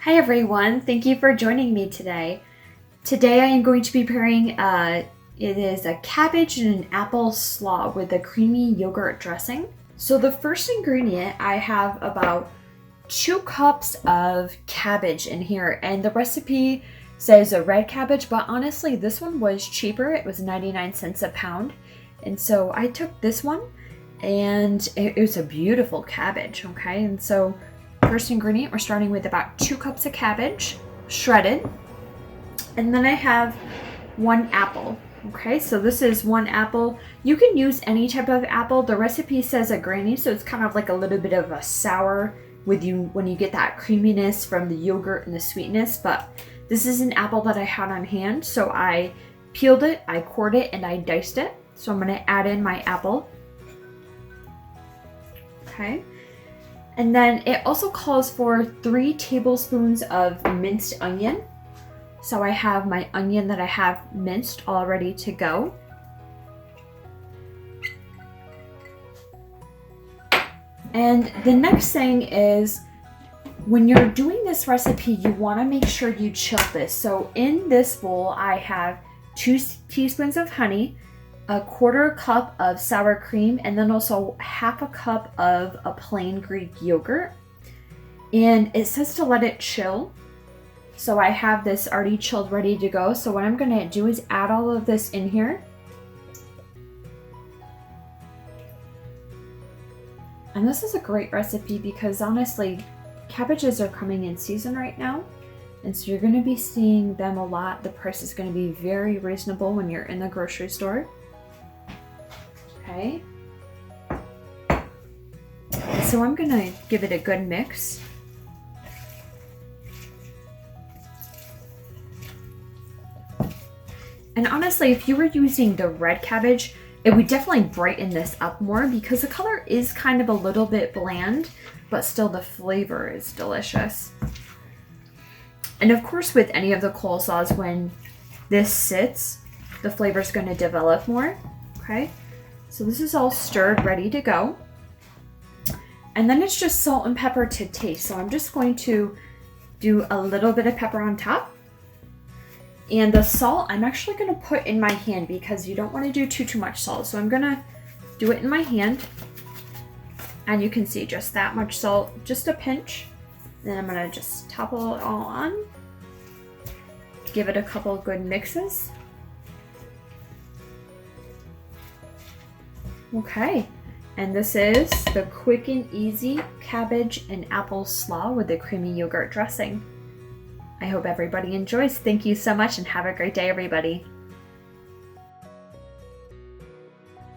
Hi everyone, thank you for joining me today. Today I am going to be preparing it is a cabbage and an apple slaw with a creamy yogurt dressing. So the first ingredient, I have about 2 cups of cabbage in here, and the recipe says a red cabbage, but honestly this one was cheaper. It was 99 cents a pound, and so I took this one, and it was a beautiful cabbage. Okay, and so first ingredient, we're starting with about 2 cups of cabbage, shredded. And then I have 1 apple. Okay, so this is 1 apple. You can use any type of apple. The recipe says a granny, so it's kind of like a little bit of a sour with you when you get that creaminess from the yogurt and the sweetness. But this is an apple that I had on hand, so I peeled it, I cored it, and I diced it. So I'm going to add in my apple. Okay. And then it also calls for 3 tablespoons of minced onion. So I have my onion that I have minced all ready to go. And the next thing is, when you're doing this recipe, you want to make sure you chill this. So in this bowl, I have 2 teaspoons of honey, a 1/4 cup of sour cream, and then also 1/2 cup of a plain Greek yogurt. And it says to let it chill. So I have this already chilled, ready to go. So what I'm gonna do is add all of this in here. And this is a great recipe because honestly, cabbages are coming in season right now. And so you're gonna be seeing them a lot. The price is gonna be very reasonable when you're in the grocery store. Okay, so I'm gonna give it a good mix. And honestly, if you were using the red cabbage, it would definitely brighten this up more because the color is kind of a little bit bland, but still the flavor is delicious. And of course, with any of the coleslaws, when this sits, the flavor is going to develop more. Okay. So this is all stirred, ready to go. And then it's just salt and pepper to taste. So I'm just going to do a little bit of pepper on top. And the salt, I'm actually going to put in my hand because you don't want to do too much salt. So I'm going to do it in my hand. And you can see just that much salt, just a pinch. Then I'm going to just topple it all on. Give it a couple good mixes. Okay, and this is the quick and easy cabbage and apple slaw with the creamy yogurt dressing. I hope everybody enjoys. Thank you so much and have a great day, everybody.